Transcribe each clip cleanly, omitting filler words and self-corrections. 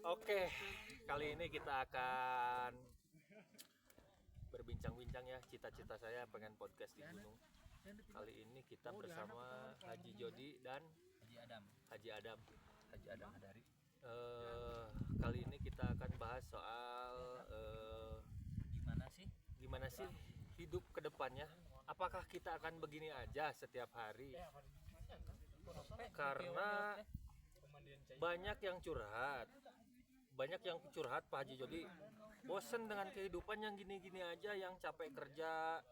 Oke, kali ini kita akan berbincang-bincang ya. Cita-cita saya pengen podcast di gunung. Kali ini kita bersama Haji Jody dan Haji Adam. Dari Kali ini kita akan bahas soal gimana sih hidup kedepannya. Apakah kita akan begini aja setiap hari? Karena banyak yang curhat Pak Haji Jody, bosen dengan kehidupan yang gini-gini aja, yang capek kerja,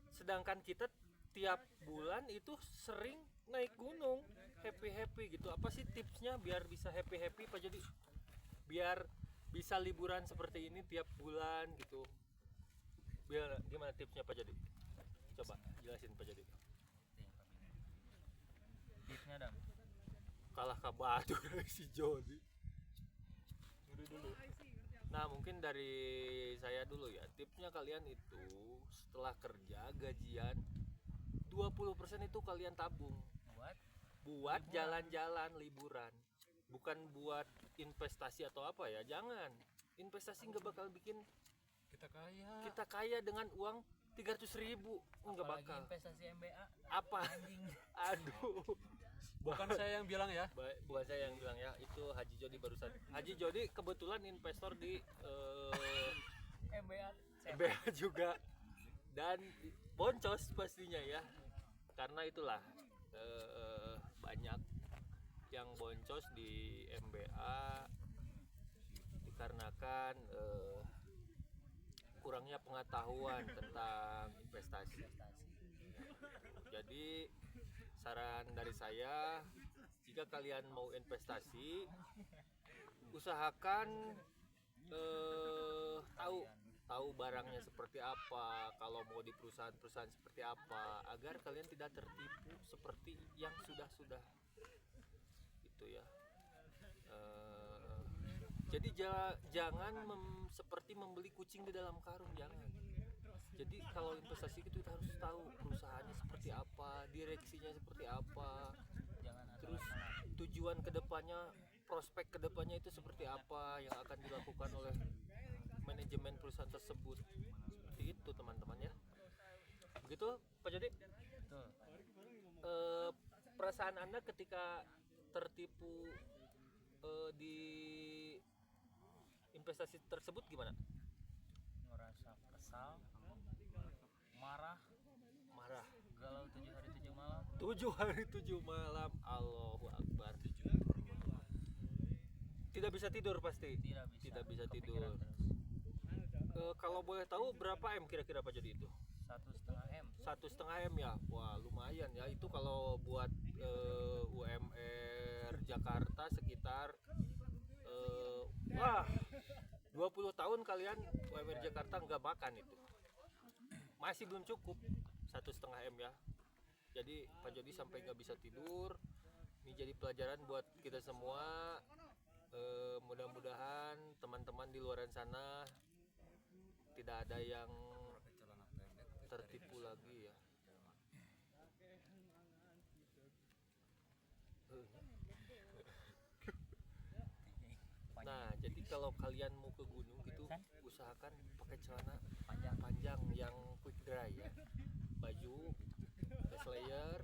sedangkan kita tiap bulan itu sering naik gunung, happy gitu. Apa sih tipsnya biar bisa happy Pak Jody, biar bisa liburan seperti ini tiap bulan gitu? Biar gimana tipsnya Pak Jody? Coba jelasin Pak Jody. tipsnya dong. Kalah kabatu dari si Jody dulu. Nah, mungkin dari saya dulu ya. Tipsnya kalian itu setelah kerja gajian 20% itu kalian tabung buat jalan-jalan liburan. Bukan buat investasi atau apa ya. Jangan. Investasi nggak bakal bikin kita kaya dengan uang 300.000. Nggak bakal. Investasi MBA Apa? Aduh. Bukan saya yang bilang ya. Bukan saya yang bilang ya, itu Haji Jody barusan. Haji Jody kebetulan investor di MBA juga, dan boncos pastinya ya. Karena itulah banyak yang boncos di MBA dikarenakan kurangnya pengetahuan tentang investasi. Jadi saran dari saya, jika kalian mau investasi, usahakan tahu barangnya seperti apa, kalau mau di perusahaan seperti apa, agar kalian tidak tertipu seperti yang sudah itu ya. Jadi jangan seperti membeli kucing di dalam karung, jangan. Jadi kalau investasi itu kita harus tahu perusahaannya seperti apa, direksinya seperti apa, terus tujuan kedepannya, prospek kedepannya itu seperti apa yang akan dilakukan oleh manajemen perusahaan tersebut. Seperti itu teman-teman ya. Begitu Pak Jody? Betul. Perasaan Anda ketika tertipu di investasi tersebut gimana? Merasa kesal, marah, galau 7 hari 7 malam. 7 hari 7 malam, Allahu Akbar. Tidak bisa tidur pasti. Tidak bisa tidur. Kalau boleh tahu berapa M kira-kira Pak Jody itu? 1,5 M ya. Wah, lumayan ya. Itu kalau buat UMR Jakarta sekitar 20 tahun kalian UMR Jakarta nggak makan itu. Masih belum cukup 1,5 M ya. Jadi Pak Jody sampai nggak bisa tidur. Ini jadi pelajaran buat kita semua. Mudah-mudahan teman-teman di luar sana tidak ada yang tertipu lagi ya. Nah, jadi kalau kalian mau ke gunung gitu, usahakan pakai celana panjang yang quick dry ya. Baju, face layer,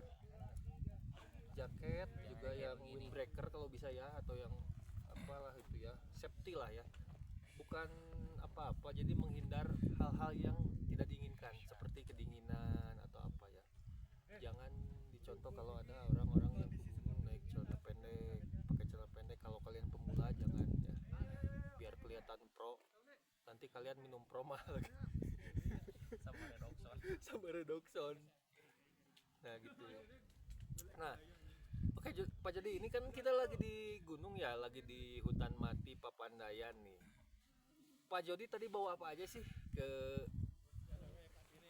jaket juga yang windbreaker kalau bisa ya, atau yang apalah itu ya, safety lah ya. Bukan apa-apa, jadi menghindar hal-hal yang tidak diinginkan seperti kedinginan atau apa ya. Jangan dicontoh kalau ada orang-orang yang naik celana pendek, pakai celana pendek. Kalau kalian pemula jangan ya, biar kelihatan pro. Nanti kalian minum proma lagi sama redoxon. Nah gitu. Nah, oke Pak Jody, ini kan kita lagi di gunung ya, lagi di hutan mati Papandayan nih. Pak Jody tadi bawa apa aja sih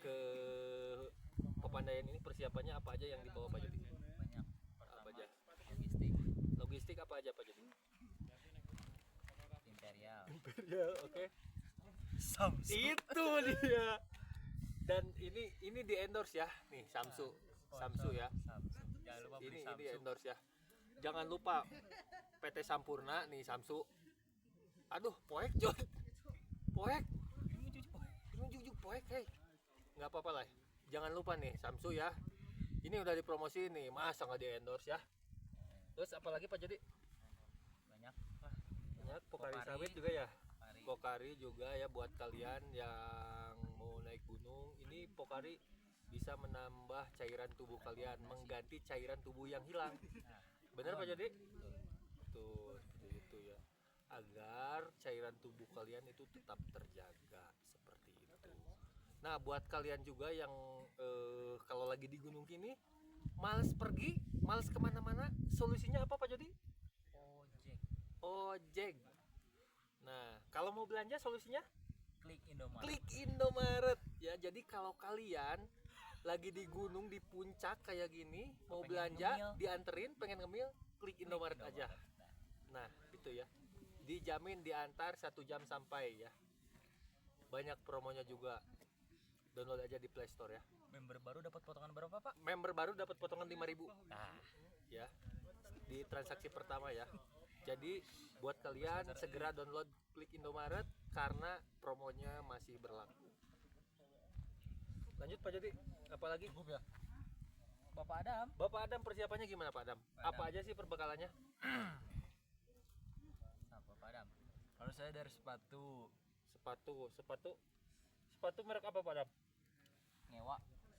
ke Papandayan ini? Persiapannya apa aja yang dibawa Pak Jody? Banyak. Apa aja? Logistik apa aja Pak Jody? imperial, oke. Samsung. Itu dia. Dan ini di endorse ya, nih Samsung ya. Jangan lupa beli Ini Samsung. endorse ya. Jangan lupa PT Sampurna nih Samsung. Aduh, poek John. Poek. Ini jujur poek, hei. Nggak apa-apa lah. Jangan lupa nih Samsu ya. Ini udah dipromosi nih, masa nggak di endorse ya. Terus apalagi Pak Jadi? Banyak lah. Banyak Pokari Pokari. sawit juga ya. Pokari. Pokari juga ya buat kalian yang mau naik gunung. Ini Pokari bisa menambah cairan tubuh kalian, mengganti cairan tubuh yang hilang. Bener Pak Jadi? Tuh, seperti itu ya. Agar cairan tubuh kalian itu tetap terjaga seperti itu. Nah, buat kalian juga yang kalau lagi di gunung gini, males pergi, males kemana-mana, solusinya apa Pak Jadi? Ojek. Ojek. Nah, kalau mau belanja solusinya? Klik Indomaret. Klik Indomaret ya. Jadi kalau kalian lagi di gunung di puncak kayak gini mau Pengen belanja ngemil. dianterin pengen ngemil klik Indomaret aja. Nah, Nah itu ya, dijamin diantar 1 jam sampai ya. Banyak promonya juga, download aja di Play Store ya. member baru dapat potongan berapa, Pak? Member baru dapat potongan 5.000 Nah, ya di transaksi pertama ya. Jadi buat kalian segera download klik Indomaret karena promonya masih berlaku. Lanjut Pak Jadi, apalagi? Cukup ya. Bapak Adam. Bapak Adam persiapannya gimana Pak Adam? Pak Apa Adam. aja sih perbekalannya? Nah, Bapak Adam. Kalau saya dari sepatu, Sepatu merek apa Pak Adam? Nyewa.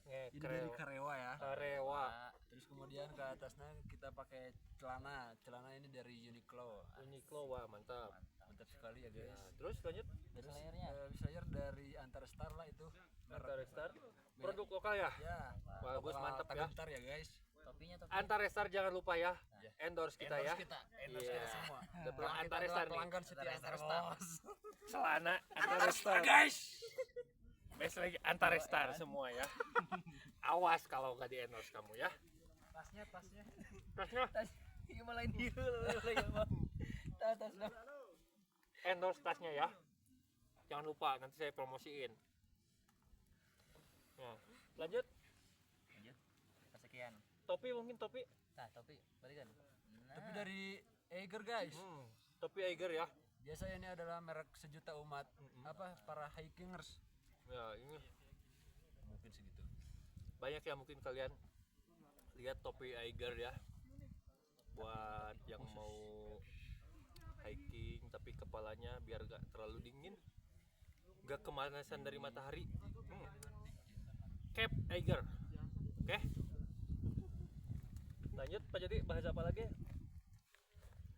ini dari Karewa ya. Karewa. Nah, Terus kemudian ke atasnya kita pakai celana. Celana ini dari Uniqlo. Uniqlo, wah mantap. Mantap sekali ya guys. Nah, terus lanjut Terus layarnya. Slayer dari Antar Star lah itu. Antar Star. Produk lokal ya? Ya. Bagus, Lokal mantap ya. Tagentar ya guys. Topinya topi. Antar Star jangan lupa ya. Endorse kita ya. Endorse kita, endorse Iya. kita semua. Udah bilang Antar Kita Star adalah nih. pelanggan setia Antar Star. Celana Antar Star. Guys. Best lagi Antar Star semua ya. Awas kalau nggak di endorse kamu ya. Tasnya. Tasnya Iya malah ini dulu ya, Bang. Tas lah. endorse tasnya ya. Jangan lupa nanti saya promosiin. Nah, lanjut Lanjut. Kesekian. topi mungkin topi. Nah, topi balikan. Nah, Tapi dari Eiger guys. Topi Eiger ya. Biasa ini adalah merek sejuta umat. Apa para hikingers. Ya ini Mungkin segitu. banyak yang mungkin kalian lihat topi Eiger ya. Buat yang mau hiking tapi kepalanya biar gak terlalu dingin, gak kemanasan dari matahari. Cap Eiger. Oke. Lanjut Pak Jadi, bahas apa lagi?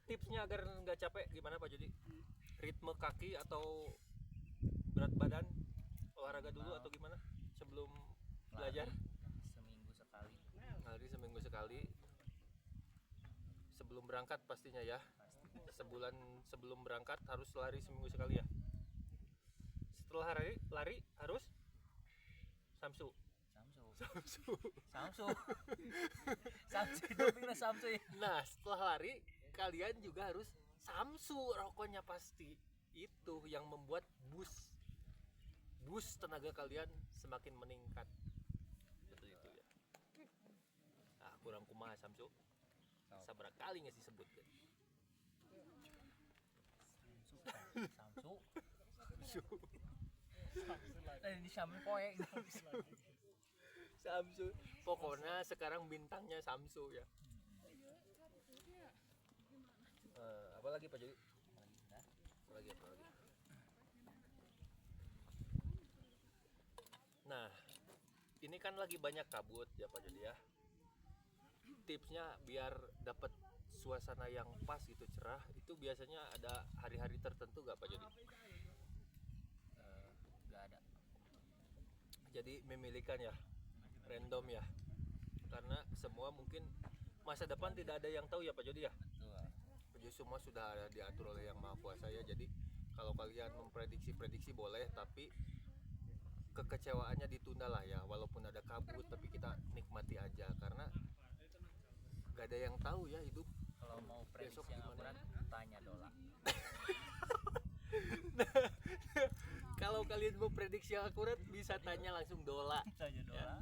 Tipsnya agar nggak capek gimana Pak Jadi? Ritme kaki atau berat badan? Olahraga dulu atau gimana? Sebelum belajar? seminggu sekali. Lari seminggu sekali. Sebelum berangkat pastinya ya. Sebulan sebelum berangkat harus lari seminggu sekali ya. Setelah lari harus Samsu. Samsu. Samsu dopingnya Samsu ya. Nah, setelah lari kalian juga harus Samsu rokoknya pasti. Itu yang membuat boost tenaga kalian semakin meningkat. Seperti itu ya. Nah, kurang kumaha Samsu. Sabar kali nggak sih sebut kan? Samsu. Ini Samsu poek. Samsu. Pokoknya sekarang bintangnya Samsu ya. Apa lagi Pak Jadi? Apa lagi? Nah, ini kan lagi banyak kabut ya Pak Jadi ya. Tipsnya biar dapat suasana yang pas gitu cerah, itu biasanya ada hari-hari tertentu gak Pak Jadi? Gak ada. Jadi memilihkan ya, random ya, karena semua mungkin masa depan tidak ada yang tahu ya Pak Jody ya. Jadi semua sudah ada diatur oleh Yang Maha Kuasa ya. Jadi kalau kalian memprediksi boleh, tapi kekecewaannya ditunda lah ya. Walaupun ada kabut, tapi kita nikmati aja karena gak ada yang tahu ya hidup. Kalau mau prediksi Besok yang gimana? akurat, tanya Dola. Kalau kalian mau prediksi yang akurat bisa tanya langsung Dola. Tanya Dola.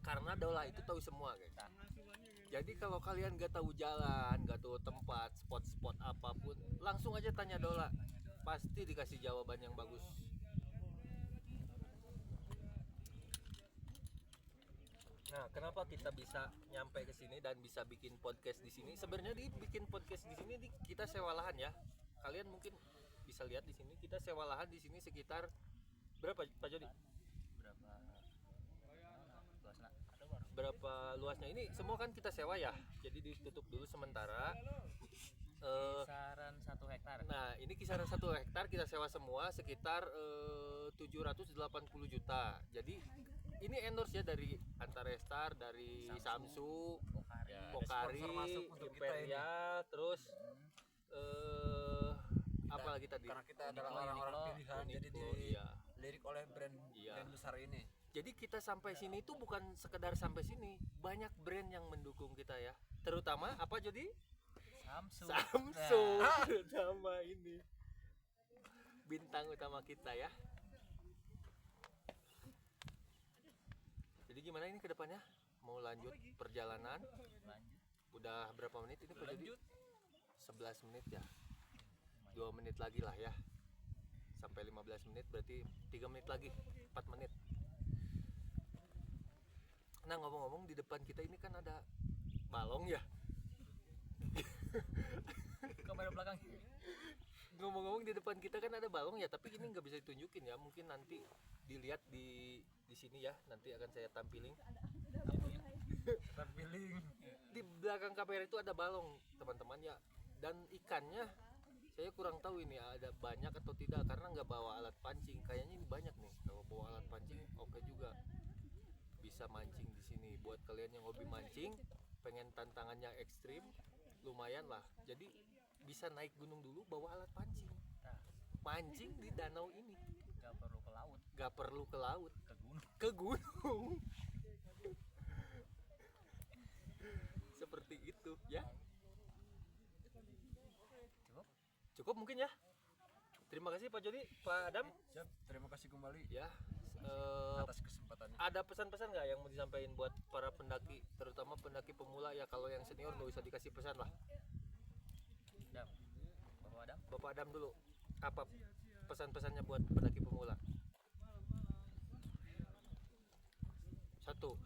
Karena Dola itu tahu semua guys. Jadi kalau kalian gak tahu jalan, gak tahu tempat, spot-spot apapun, langsung aja tanya Dola. Pasti dikasih jawaban yang bagus. Nah, kenapa kita bisa nyampe ke sini dan bisa bikin podcast di sini? Sebenarnya bikin podcast di sini kita sewa lahan ya. Kalian mungkin bisa lihat di sini kita sewa lahan di sini sekitar berapa Pak Jody? Berapa luasnya ini? Semua kan kita sewa ya. Jadi ditutup dulu sementara. Kisaran 1 hektar. Nah, ini kisaran 1 hektar kita sewa semua sekitar 780 juta. Jadi ini endorse ya dari Antarestar, dari Samsu, Pokari, sponsor masuk untuk kita ini. Imperial, terus apa lagi tadi? Karena kita adalah orang-orang pilihan, jadi Uniqlo, iya. dilirik oleh brand besar ini. Jadi kita sampai sini itu bukan sekedar sampai sini, banyak brand yang mendukung kita ya. Terutama apa jadi? Samsung. Samsung terutama ini bintang utama kita ya. Jadi gimana ini ke depannya? Mau lanjut perjalanan? Lanjut. Udah berapa menit ini Pak Jody? 11 menit ya. 2 menit lagi lah ya. Sampai 15 menit berarti 3 menit lagi, 4 menit. Nah, ngomong-ngomong di depan kita ini kan ada balong ya. Kamera belakang. Ngomong-ngomong di depan kita kan ada balong ya, tapi ini nggak bisa ditunjukin ya. Mungkin nanti dilihat di sini ya. Nanti akan saya tampilin. Terpilih. Di belakang kamera itu ada balong, teman-teman ya. Dan ikannya saya kurang tahu ini ada banyak atau tidak karena nggak bawa alat pancing. Kayaknya ini banyak nih. Kalau bawa alat pancing oke juga. Bisa mancing di sini. Buat kalian yang hobi mancing, pengen tantangannya ekstrim, lumayan lah. Jadi bisa naik gunung dulu bawa alat pancing. Mancing di danau ini. Gak perlu ke laut, Gak perlu ke laut, ke gunung. ke gunung. Seperti itu ya. Cukup? Cukup mungkin ya. Terima kasih Pak Jody, Pak Adam. Siap, terima kasih kembali Ya. atas kesempatannya. Ada pesan-pesan nggak yang mau disampaikan buat para pendaki, terutama pendaki pemula ya? Kalau yang senior nggak usah dikasih pesan lah. Dam. Bapak Adam. Bapak Adam dulu. Apa pesan-pesannya buat pendaki pemula? Satu.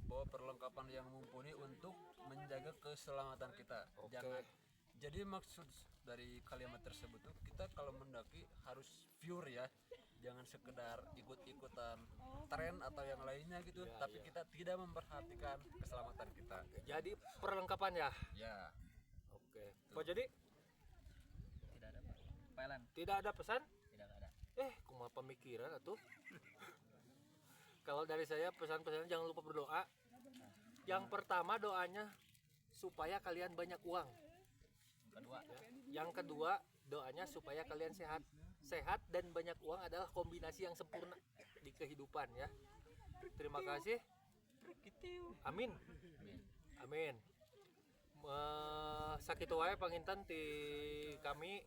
Bawa perlengkapan yang mumpuni untuk menjaga keselamatan kita. Oke. Jangan. Jadi maksud dari kalimat tersebut tuh kita kalau mendaki harus pure ya. Jangan sekedar ikut-ikutan tren atau yang lainnya gitu, Ya, tapi ya. kita tidak memperhatikan keselamatan kita. Jadi perlengkapan ya. Ya. Oke. Pak Jody, Tidak ada Pak. Pelan. tidak ada pesan? Tidak ada. Kumaha pemikiran atuh. Kalau dari saya pesan-pesannya jangan lupa berdoa. Yang pertama doanya supaya kalian banyak uang. Kedua. Yang kedua doanya supaya kalian sehat. Sehat dan banyak uang adalah kombinasi yang sempurna di kehidupan ya. Terima kasih. Amin. Amin. Sakitu wae panginten ti kami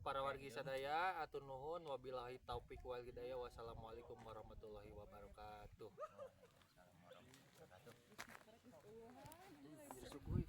para wargi sadaya atur nuhun wabillahi taufik wal hidayah. Wassalamualaikum warahmatullahi wabarakatuh. Assalamualaikum warahmatullahi wabarakatuh. Jadi sukuy.